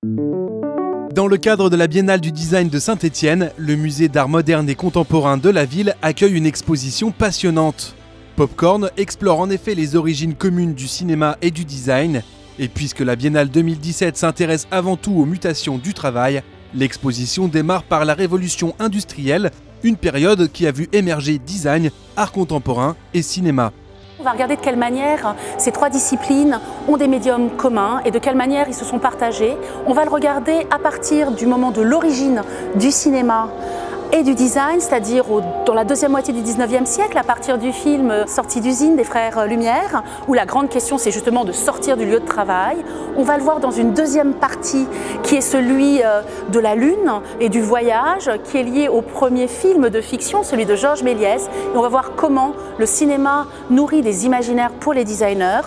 Dans le cadre de la Biennale du design de Saint-Étienne, le musée d'art moderne et contemporain de la ville accueille une exposition passionnante. Popcorn explore en effet les origines communes du cinéma et du design. Et puisque la Biennale 2017 s'intéresse avant tout aux mutations du travail, l'exposition démarre par la révolution industrielle, une période qui a vu émerger design, art contemporain et cinéma. On va regarder de quelle manière ces trois disciplines ont des médiums communs et de quelle manière ils se sont partagés. On va le regarder à partir du moment de l'origine du cinéma et du design, c'est-à-dire dans la deuxième moitié du 19e siècle, à partir du film Sortie d'usine des frères Lumière, où la grande question c'est justement de sortir du lieu de travail. On va le voir dans une deuxième partie qui est celui de la Lune et du voyage, qui est lié au premier film de fiction, celui de Georges Méliès. Et on va voir comment le cinéma nourrit des imaginaires pour les designers,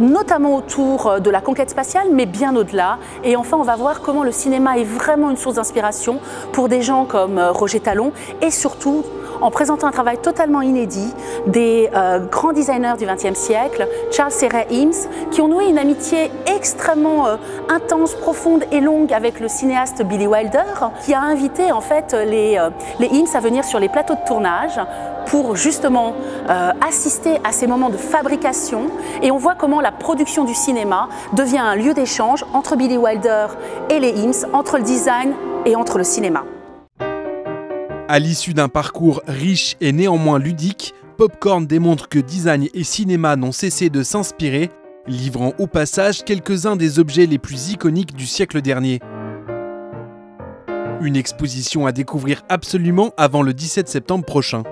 notamment autour de la conquête spatiale, mais bien au-delà. Et enfin, on va voir comment le cinéma est vraiment une source d'inspiration pour des gens comme Roger Tallon et surtout en présentant un travail totalement inédit des grands designers du XXe siècle, Charles et Ray Eames, qui ont noué une amitié extrêmement intense, profonde et longue avec le cinéaste Billy Wilder, qui a invité en fait les Eames à venir sur les plateaux de tournage pour justement assister à ces moments de fabrication. Et on voit comment la production du cinéma devient un lieu d'échange entre Billy Wilder et les Eames, entre le design et entre le cinéma. À l'issue d'un parcours riche et néanmoins ludique, Popcorn démontre que design et cinéma n'ont cessé de s'inspirer, livrant au passage quelques-uns des objets les plus iconiques du siècle dernier. Une exposition à découvrir absolument avant le 17 septembre prochain.